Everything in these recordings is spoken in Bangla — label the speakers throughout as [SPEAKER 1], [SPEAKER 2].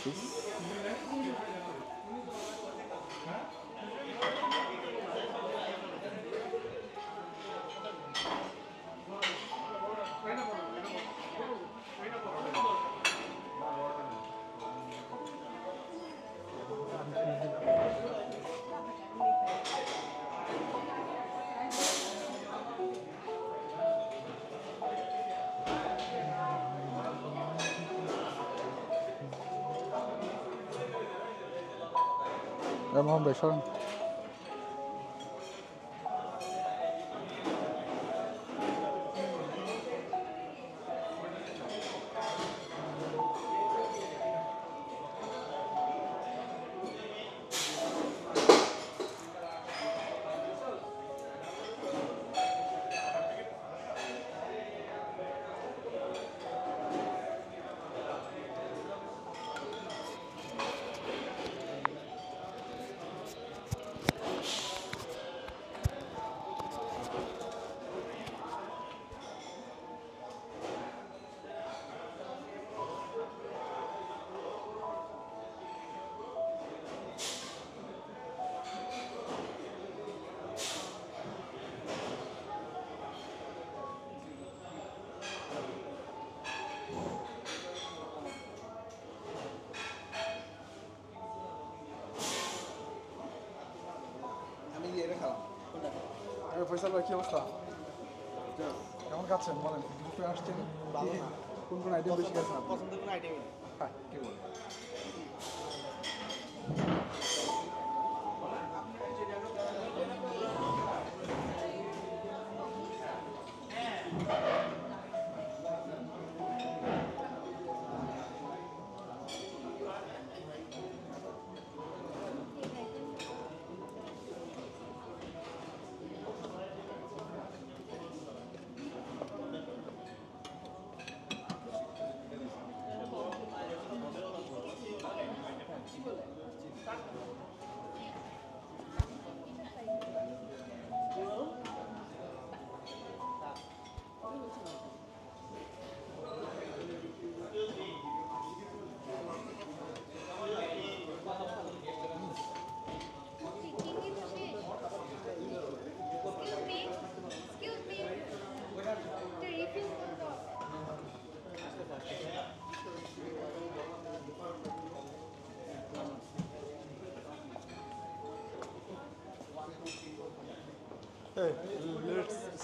[SPEAKER 1] পিস। মোহন ভাই সরেন। ফয়সাল ভাই কি অবস্থা? কেমন খাচ্ছেন বলেন? গ্রুপে আসছেন, কোন কোন আইটেম বেশি খাচ্ছেন? পছন্দের কোন আইটেম? হ্যাঁ কি বলেন?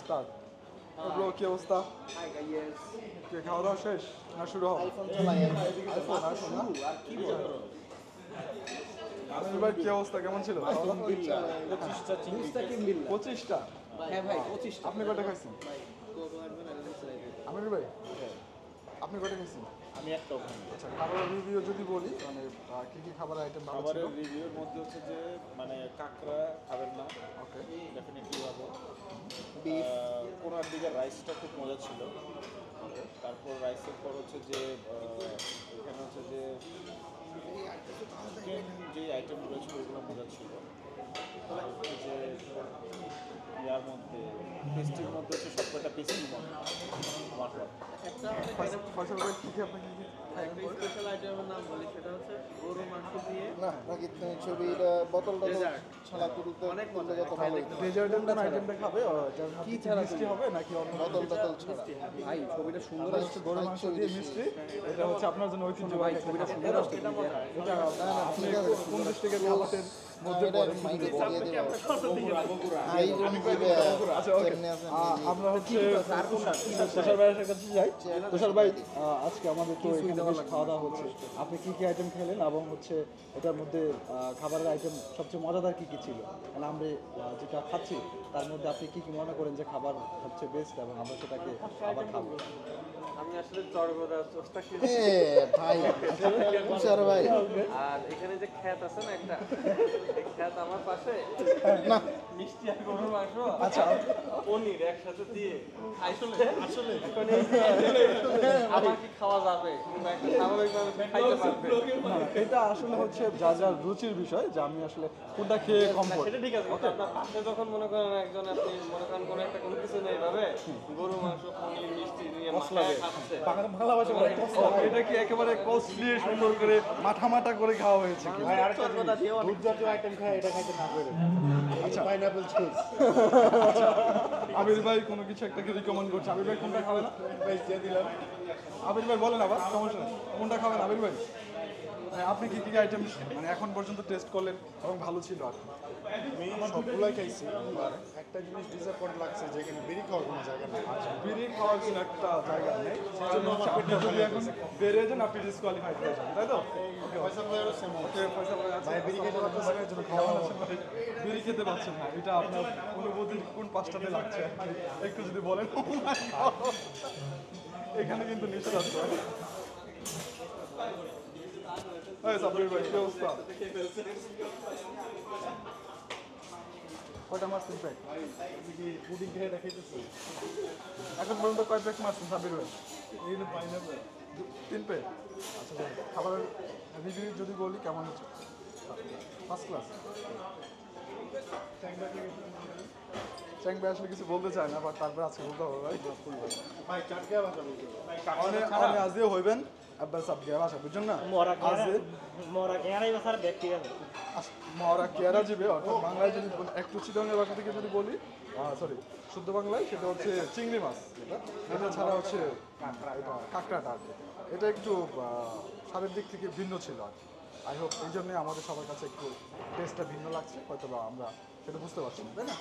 [SPEAKER 1] স্টার্ট ব্রো, কি অবস্থা? কে খাওয়া দাওয়া শেষ না শুরু হবে? ভাই কি অবস্থা, কেমন ছিল? 25টা? হ্যাঁ ভাই 25টা। আপনি কয়টা খাইছেন? আমির ভাই আপনি কয়টা খাইছেন? আমি একটাও খাইনি। আচ্ছা, খাবারের রিভিউ যদি বলি, মানে কি কি খাবার আইটেম ভালো ছিল?
[SPEAKER 2] খাবারের রিভিউর মধ্যে হচ্ছে যে মানে কাঁকড়া খাবেন না,
[SPEAKER 1] ওকে,
[SPEAKER 2] ডেফিনেটলি ভালো। কোনার দিকে রাইসটা খুব মজা ছিল। তারপর রাইসের পর হচ্ছে যে এখানে হচ্ছে যে চিকেন যে আইটেমগুলো ছিল ওগুলো মজা ছিল। আর হচ্ছে যে ইয়ার মধ্যে পেস্ট্রির মধ্যে হচ্ছে সবকটা পেস্ট্রি মনে আমার
[SPEAKER 1] ফয়সাল ভাই কি কি আপনি কি কি
[SPEAKER 3] স্পেশাল আইটেমের নাম বলি, সেটা হচ্ছে গরু মাংস দিয়ে
[SPEAKER 4] না নাকি তুমি ছবিটা বোতলটা ছাড়া তুলতে
[SPEAKER 3] অনেক
[SPEAKER 4] তুলতে
[SPEAKER 3] মজা।
[SPEAKER 4] যত ভালো হতো।
[SPEAKER 1] ডেজার্টের কোন আইটেমটা খাবে? কি ছাড়া মিষ্টি হবে নাকি অন্য?
[SPEAKER 4] বোতল টোতল ছাড়া
[SPEAKER 3] ভাই ছবিটা সুন্দর
[SPEAKER 1] এটা হচ্ছে গরু মাংস দিয়ে মিষ্টি, এটা হচ্ছে আপনার জন্য ঐতিহ্যবাহী একটা
[SPEAKER 3] ছবিটা
[SPEAKER 1] খাবার।
[SPEAKER 3] সুন্দর আসছে।
[SPEAKER 1] এটা আপনি কোন ডিস্ট্রিক্টের খাবারের মধ্যে পড়ে?
[SPEAKER 4] মাইকে দিয়ে দেবো
[SPEAKER 1] আচ্ছা ওকে, আমরা হচ্ছে তুষার ভাইয়ের কাছে যাই। তুষার ভাই, আজকে আমাদের তো এখানে বেশ খাওয়া দাওয়া হচ্ছে, আপনি কি কি আইটেম খেলেন এবং হচ্ছে এটার মধ্যে খাবারের আইটেম সবচেয়ে মজাদার কি কি ছিল? মানে আমরা যেটা খাচ্ছি তার মধ্যে আপনি কি কি মনে করেন যে খাবার সবচেয়ে বেস্ট এবং আমরা সেটাকে আবার খাবো?
[SPEAKER 3] আমি আসলে চড়গড়া চোস্তা
[SPEAKER 4] ভাই তুষার ভাই
[SPEAKER 3] আর এখানে যে খ্যাত আছে না একটা, এই খ্যাত আমার পাশে
[SPEAKER 4] না
[SPEAKER 3] মিষ্টি আর গরুর মাংস
[SPEAKER 1] আচ্ছা
[SPEAKER 3] পনির একসাথে দিয়ে আসলে এখন আমার কি খাওয়া যাবে কিংবা একটা স্বাভাবিকভাবে খাইতে পারবে
[SPEAKER 1] না, এটা আসলে হচ্ছে যা যা রুচির বিষয় যে আমি আসলে কোনটা খেয়ে কমফোর্ট।
[SPEAKER 3] সেটা ঠিক আছে কিন্তু আপনার পাশে যখন মনে করেন একজন আপনি মনে করেন কোনো একটা কোনো কিছু নেই ভাবে গরু মাংস পনির মিষ্টি নিয়ে মাখায় খাচ্ছে
[SPEAKER 1] ভালোবাসা এটা কি একেবারে কস্টলি সুন্দর করে মাথা মাথা করে খাওয়া হয়েছে কি?
[SPEAKER 4] কথা দিয়ে দুধ জাতীয় আইটেম খায় এটা খাইতে না করে
[SPEAKER 1] আচ্ছা
[SPEAKER 4] পাইনাপল জুস
[SPEAKER 1] আবির ভাই কোনো কিছু একটা কি রিকমেন্ড করছে? আবির ভাই কোনটা খাবে না?
[SPEAKER 4] দিয়ে দিলাম
[SPEAKER 1] আবির ভাই বলেন আবার, সমস্যা নেই। কোনটা খাবেন আবির ভাই? আপনি কি কি আইটেম মানে এখন পর্যন্ত টেস্ট করলেন এবং ভালো ছিল আর কি?
[SPEAKER 4] আমি সবগুলাই খাইছি আর একটা জিনিস ডিসঅ্যাপয়েন্ট লাগছে যে এখানে বেরি খাওয়ার কোনো জায়গা নেই
[SPEAKER 1] বিড়ি খাওয়ার কোনো একটা জায়গা নেই, সেজন্য হচ্ছে আপনি যদি এখন বেড়ে যান আপনি ডিসকোয়ালিফাইড হয়ে যান, তাই তো?
[SPEAKER 4] ফয়সাল ভাইয়েরও সেম
[SPEAKER 1] ওকে, পয়সা পড়ে আছে।
[SPEAKER 4] ভাই বিড়ি খেতে পারতেছে না, এর জন্য খাওয়া
[SPEAKER 1] কেমন আছেন ভাই? বিড়ি খেতে পারছেন না, এটা আপনার অনুভূতির কোন পাঁচটাতে লাগছে একটু যদি বলেন। এখানে কিন্তু নিষেধাজ্ঞা। এই সাব্বির ভাই, কি অবস্থা? কয়টা মারছেন প্যাক?
[SPEAKER 4] পুডিং খেয়ে এটা খাইতেছে
[SPEAKER 1] এখন পর্যন্ত কয় প্যাক মারছেন সাব্বির ভাই?
[SPEAKER 4] এই যে পাইনাপল
[SPEAKER 1] 3 প্যাক। আচ্ছা যাই হোক। খাবারের রিভিউ যদি বলি কেমন হচ্ছে? First class. চ্যাং ভাই আসলে কিছু বলতে চায় না, বাট তারপরে আজকে বলতে হবে ভাই।
[SPEAKER 4] ভাই চাট খেয়ে ভাষা বলতে
[SPEAKER 1] অনে আজিও হইবেন আব্বাস সাহেব গিয়া ভাষা বুঝছেন না? আজে মরা কেয়ারা যাবে, অর্থাৎ বাংলায় যদি একটু চিটাঙ্গের ভাষা থেকে যদি বলি, সরি শুদ্ধ বাংলায় সেটা হচ্ছে চিংড়ি মাছ, এটা ছাড়া হচ্ছে কাঁকড়াটা আর কি। এটা একটু স্বাদের দিক থেকে ভিন্ন ছিল আর কি। আই হোপ এই জন্যে আমাদের সবার কাছে একটু টেস্টটা ভিন্ন লাগছে, হয়তো বা আমরা সেটা বুঝতে পারছি না, তাই না?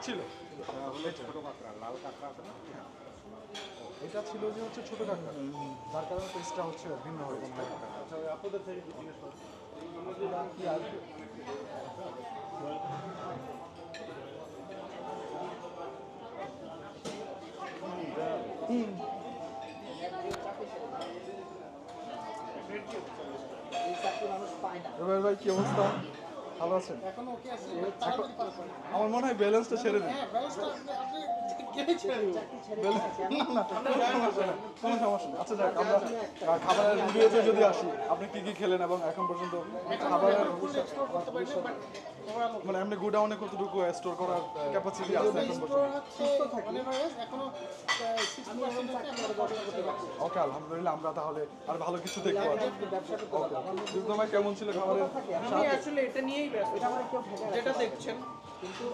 [SPEAKER 1] ছিল এটা ছিল যে হচ্ছে ছোট কাঁকড়া, যার কারণে টেস্টটা হচ্ছে ভিন্ন হয়েছে।
[SPEAKER 4] আপনাদের থেকে জিজ্ঞেস করো
[SPEAKER 1] কি আসবে? রুবেল ভাই কি অবস্থা? ভালো আছেন?
[SPEAKER 4] এখন ওকে আছে তাড়াতাড়ি পারো
[SPEAKER 1] আমার মনে হয় ব্যালেন্সটা সেরে দিন।
[SPEAKER 4] হ্যাঁ ব্যালেন্সটা আপনি কেটে ছেড়ে দিন
[SPEAKER 1] কোনো সমস্যা নেই। আচ্ছা যাক, আমরা খাবারের রিভিউতে যদি আসি, আপনি কি কি খেলেন এবং এখন পর্যন্ত খাবারের
[SPEAKER 4] এক্সপ্লোর করতে পারি না বাট ওভারঅল
[SPEAKER 1] মানে এমনি গোডাউনে কতটুকু স্টোর করার ক্যাপাসিটি আছে এখন
[SPEAKER 4] স্টোর
[SPEAKER 1] পর্যন্ত?
[SPEAKER 4] হচ্ছে মানে এখনো 60% আছে আমরা ব্যবসা করতে পারছি
[SPEAKER 1] ওকে, আলহামদুলিল্লাহ, আমরা তাহলে আর ভালো কিছু দেখবো।
[SPEAKER 4] ব্যবসা করতে পারছি
[SPEAKER 1] দুর্গা ভাই কেমন ছিল খাবারের?
[SPEAKER 3] আমি আসলে এটা নিয়েই ব্যস্ত যেটা দেখছেন কিন্তু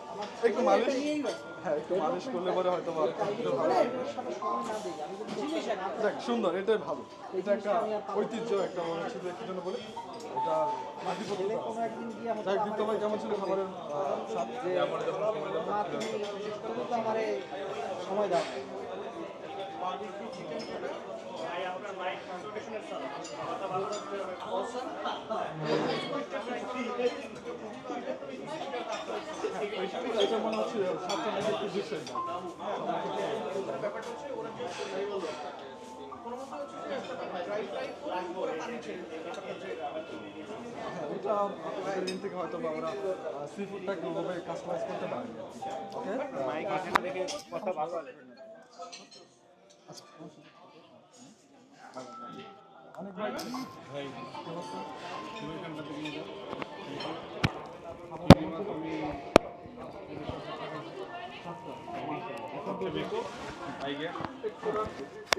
[SPEAKER 1] একটু মালিশ, হ্যাঁ একটু মালিশ করলে পরে হয়তো বা একটু ভালো লাগবে। যাক সুন্দর, এটাই ভালো। এটা একটা ঐতিহ্য, একটা মনে ছিল কি জন্য বলে এটা আধিপত্যতা আছে। যাই হোক, দীপ্ত ভাই কেমন ছিল খাবারের স্বাদ?
[SPEAKER 4] সময় দাও
[SPEAKER 1] এটা মনে হচ্ছে স্বাদটা নাকি একটু ডিফারেন্ট। হ্যাঁ, এটা আপনাদের দিন থেকে হয়তো বা আমরা সি ফুডটাকে ওভাবে কাস্টমাইজ করতে পারি। ওকে, অনেক ভাই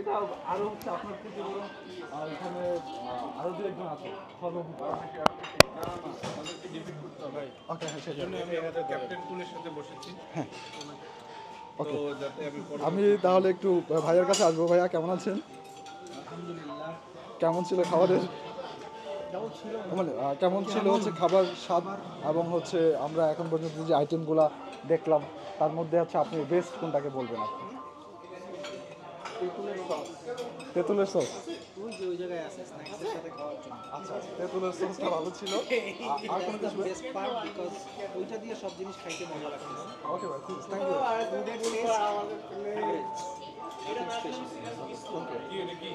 [SPEAKER 1] এটা আরো হচ্ছে আপনার থেকে বরং এখানে আরো দু একজন আছে সর্বভূত। ওকে, হ্যাঁ সেজন্য
[SPEAKER 2] ক্যাপ্টেন পুলের সাথে বসেছি
[SPEAKER 1] ওকে।
[SPEAKER 2] যাতে আমি
[SPEAKER 1] আমি তাহলে একটু ভাইয়ের কাছে আসবো। ভাইয়া কেমন আছেন? কেমন ছিল খাবারের মানে কেমন ছিল হচ্ছে খাবার স্বাদ এবং হচ্ছে আমরা এখন পর্যন্ত যে আইটেমগুলো দেখলাম তার মধ্যে হচ্ছে আপনি বেস্ট কোনটাকে বলবেন? আপনি তেঁতুলের সস।
[SPEAKER 3] ওই জায়গায় আছে স্ন্যাক্সের সাথে খাওয়ার জন্য
[SPEAKER 1] আচ্ছা আচ্ছা, তেঁতুলের সসটা ভালো ছিল। আর কোনো কিছু?
[SPEAKER 3] বেস্ট পার্ট বিকজ ওইটা দিয়ে সব জিনিস খাইতে মজা লাগতেছে
[SPEAKER 1] ওকে ভাই, থ্যাংক ইউ।
[SPEAKER 2] কি এটা কি